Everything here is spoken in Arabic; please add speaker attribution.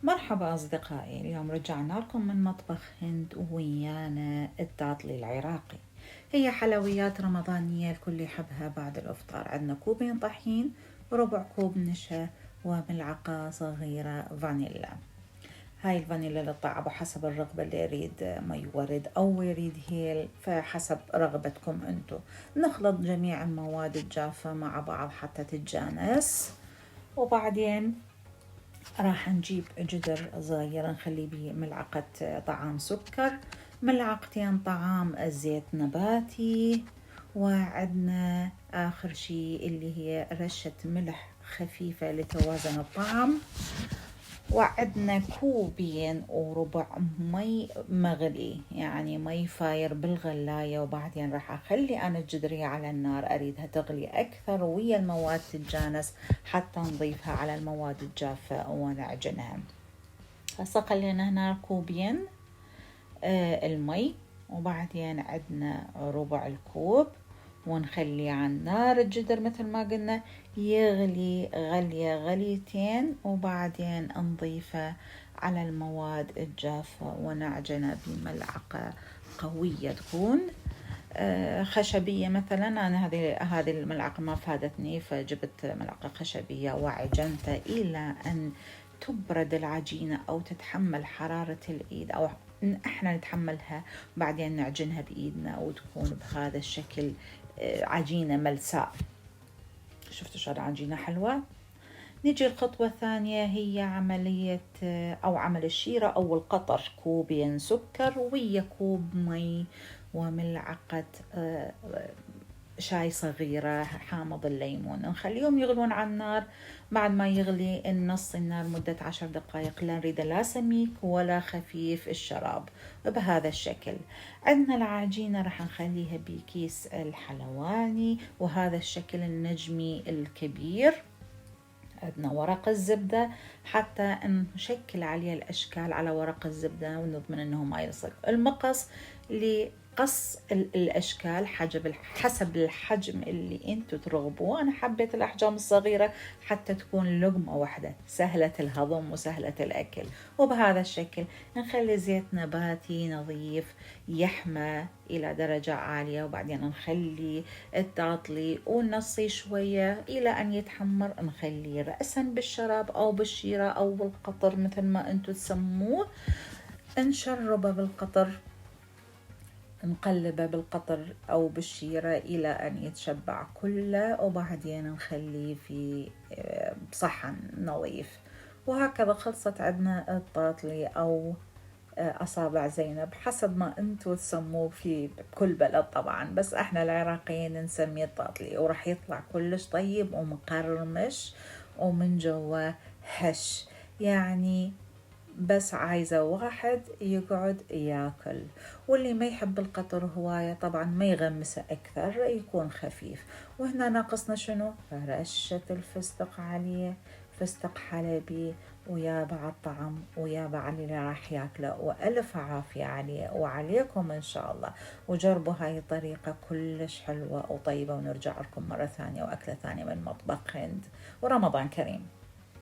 Speaker 1: مرحبا أصدقائي، اليوم رجعنا لكم من مطبخ هند ويانا الداطلي العراقي. هي حلويات رمضانية الكل يحبها بعد الإفطار. عندنا كوبين طحين، ربع كوب نشا، وملعقة صغيرة فانيلا. هاي الفانيلا للطعم حسب الرغبة، اللي يريد مي ورد أو يريد هيل فحسب رغبتكم أنتو. نخلط جميع المواد الجافة مع بعض حتى تتجانس، وبعدين راح نجيب جدر صغير نخلي بيه ملعقة طعام سكر، ملعقتين طعام زيت نباتي، وعدنا آخر شي اللي هي رشة ملح خفيفة لتوازن الطعم، وعدنا كوبين وربع مي مغلي، يعني مي فاير بالغلاية. وبعدين راح أخلي أنا الجدرية على النار، أريدها تغلي أكثر ويا المواد تتجانس حتى نضيفها على المواد الجافة ونعجنها. هسه خلينا هنا كوبين المي، وبعدين عدنا ربع الكوب، ونخلي على النار الجدر مثل ما قلنا يغلي غلية غليتين، وبعدين نضيفه على المواد الجافة ونعجنه بملعقة قوية تكون خشبية. مثلا أنا هذه الملعقة ما فادتني، فجبت ملعقة خشبية وعجنتها إلى أن تبرد العجينة أو تتحمل حرارة الإيد، أو إحنا نتحملها، بعدين نعجنها بإيدنا وتكون بهذا الشكل عجينة ملساء. شفتوا شو عجينة حلوة؟ نيجي الخطوة الثانية، هي عملية أو عمل الشيرة أو القطر. كوبين سكر ويا كوب مي وملعقة شاي صغيرة حامض الليمون، نخليهم يغلون على النار. بعد ما يغلي النص النار مدة 10 دقائق، لا نريده لا سميك ولا خفيف الشراب، بهذا الشكل. عندنا العجينة راح نخليها بكيس الحلواني، وهذا الشكل النجمي الكبير. عندنا ورق الزبدة حتى نشكل عليه الأشكال على ورق الزبدة ونضمن أنه ما يلصق. المقص لقص الأشكال حسب الحجم اللي أنتوا ترغبوه. أنا حبيت الأحجام الصغيرة حتى تكون لقمة واحدة سهلة الهضم وسهلة الأكل. وبهذا الشكل نخلي زيت نباتي نظيف يحمى إلى درجة عالية، وبعدين نخلي الداطلي ونصي شوية إلى أن يتحمر. نخليه رأسا بالشراب أو بالشيرة أو بالقطر مثل ما أنتوا تسموه، نشربه بالقطر، نقلبه بالقطر أو بالشيرة إلى أن يتشبع كله، وبعدين نخليه في صحن نظيف. وهكذا خلصت عندنا الداطلي أو أصابع زينب، حسب ما أنتوا تسموه في كل بلد طبعا، بس احنا العراقيين نسميه الداطلي، وراح يطلع كلش طيب ومقرمش ومن جوا هش. يعني بس عايزة واحد يقعد ياكل. واللي ما يحب القطر هواية طبعا ما يغمسه أكثر، يكون خفيف. وهنا ناقصنا شنو؟ رشة الفستق عليه، فستق حلبي، ويا بعد طعم ويا بعد اللي راح ياكله، وألف عافية عليه وعليكم إن شاء الله. وجربوا هاي الطريقة كلش حلوة وطيبة، ونرجع لكم مرة ثانية وأكلة ثانية من مطبخ هند. ورمضان كريم.